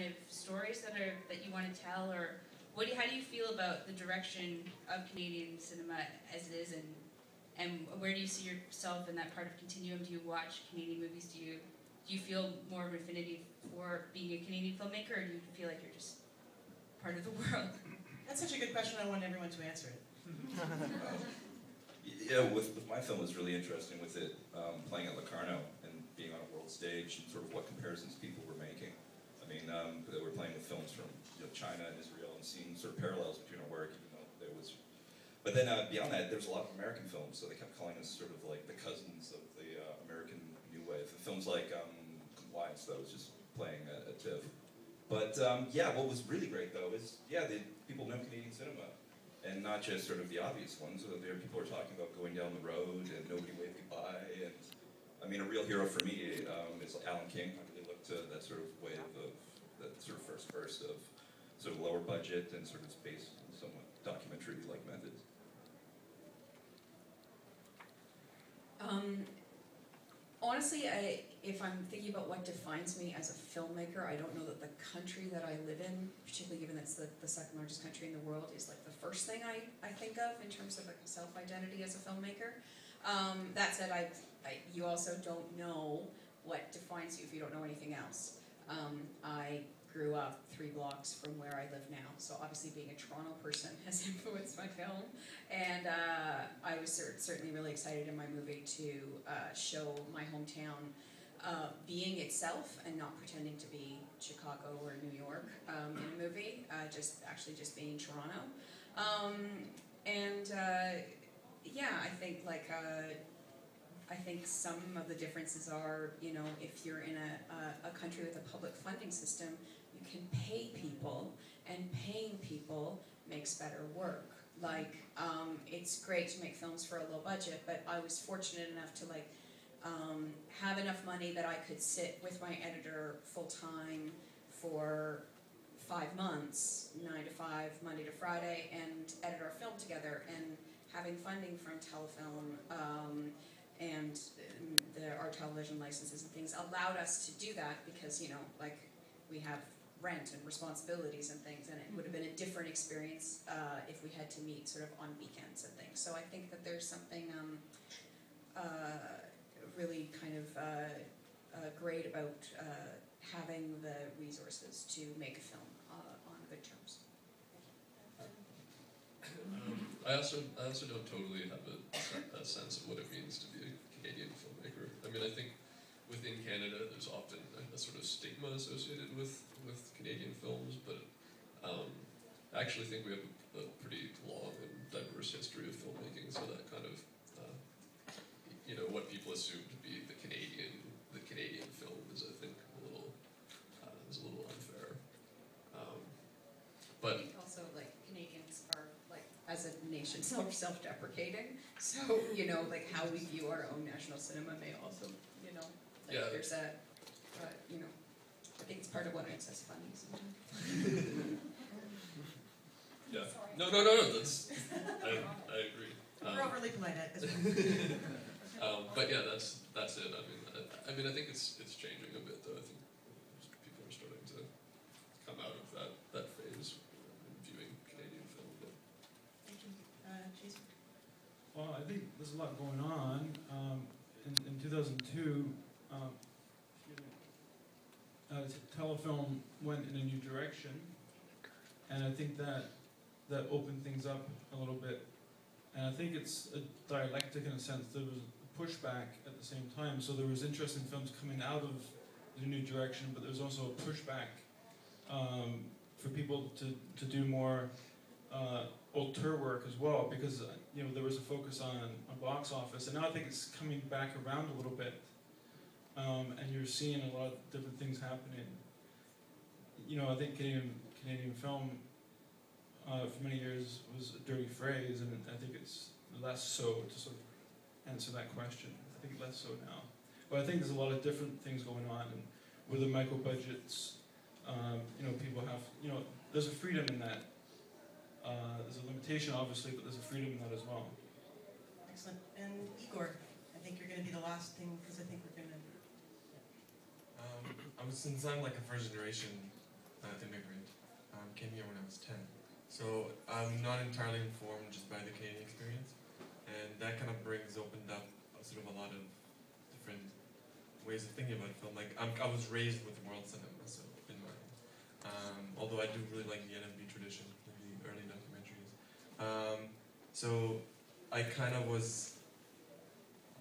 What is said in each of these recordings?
kind of stories that you want to tell, or how do you feel about the direction of Canadian cinema as it is, and where do you see yourself in that part of continuum? Do you watch Canadian movies? Do you feel more of an affinity for being a Canadian filmmaker, or do you feel like you're just part of the world? That's such a good question. I want everyone to answer it. Yeah, with my film, it was really interesting with it playing at Locarno and being on a world stage and sort of what comparisons people were making. I mean, they were playing with films from China and Israel and seeing sort of parallels between our work, even though there was. But then beyond that, there's a lot of American films, so they kept calling us sort of like the cousins of the American New Wave. Films like Compliance, that was just playing at TIFF. But yeah, what was really great though is, people know Canadian cinema. And not just sort of the obvious ones. There people are talking about going down the road and nobody waved goodbye. And I mean, a real hero for me is Alan King. I really look to that sort of wave of that sort of first burst of sort of lower budget and sort of based on somewhat documentary-like methods. Honestly, if I'm thinking about what defines me as a filmmaker, I don't know that the country that I live in, particularly given that's the second largest country in the world, is like the first thing I think of in terms of like a self-identity as a filmmaker. That said, you also don't know what defines you if you don't know anything else. I grew up 3 blocks from where I live now, so obviously being a Toronto person has influenced my film, and I was certainly really excited in my movie to show my hometown being itself and not pretending to be Chicago or New York in a movie, just being Toronto. I think some of the differences are, if you're in a country with a public funding system, you can pay people, and paying people makes better work. Like, it's great to make films for a low budget, but I was fortunate enough to have enough money that I could sit with my editor full-time for 5 months, 9 to 5, Monday to Friday, and edit our film together. And having funding from Telefilm and our television licenses and things allowed us to do that because, we have rent and responsibilities and things, and it would have been a different experience if we had to meet sort of on weekends and things. So I think that there's something really kind of great about having the resources to make a film on good terms. I also don't totally have a sense of what it means to be a Canadian filmmaker. I mean, I think within Canada there's often a sort of stigma associated with Canadian films, but I actually think we have a pretty long and diverse history of filmmaking, so that kind of what people assume to be the Canadian film is, I think, a little unfair. But I think also, Canadians are, as a nation, self-deprecating. So, how we view our own national cinema may also, there's a, I think it's part of what makes us funny sometimes. Yeah. No. That's I agree. We're overly polite as well. But yeah, that's it. I mean, I think it's changing a bit, though. I think people are starting to come out of that phase in viewing Canadian film. But. Thank you, Jason. Well, I think there's a lot going on. In 2002, Telefilm went in a new direction, and I think that opened things up a little bit. And I think it's a dialectic in a sense. There was pushback at the same time. So there was interesting films coming out of the new direction, but there was also a pushback for people to do more auteur work as well, because there was a focus on box office, and now I think it's coming back around a little bit, and you're seeing a lot of different things happening. I think Canadian film for many years was a dirty phrase, and I think it's less so, to sort of answer that question. I think less so now. But I think there's a lot of different things going on, and with the micro budgets, people have, there's a freedom in that. There's a limitation, obviously, but there's a freedom in that as well. Excellent. And Igor, I think you're going to be the last thing, because I think we're going to... since I'm like a first generation was 10. So I'm not entirely informed just by the Canadian experience, and that kind of opened up sort of a lot of different ways of thinking about film. Like I was raised with world cinema, so in mind. Although I do really like the NFB tradition, like the early documentaries. So I kind of was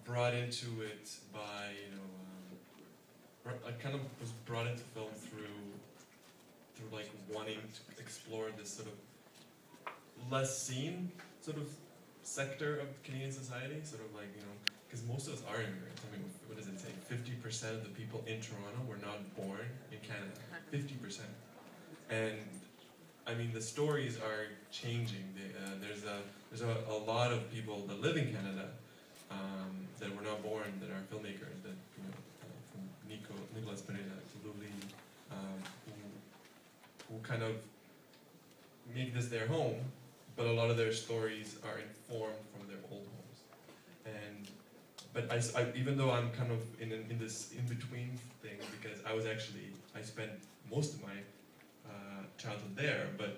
brought into it by, I kind of was brought into film through like wanting to explore this sort of less seen sort of sector of Canadian society, sort of like, because most of us are immigrants. I mean, what does it say? 50% of the people in Toronto were not born in Canada. 50%. And I mean, the stories are changing. There's a lot of people that live in Canada that were not born, that are filmmakers, that from Nicolas Pineda to Luli, who kind of make this their home, but a lot of their stories are informed from their old homes. But even though I'm kind of in this in-between thing, because I spent most of my childhood there, but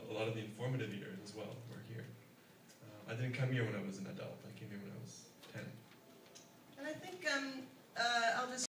a lot of the informative years as well were here. I didn't come here when I was an adult. I came here when I was 10. And I think I'll just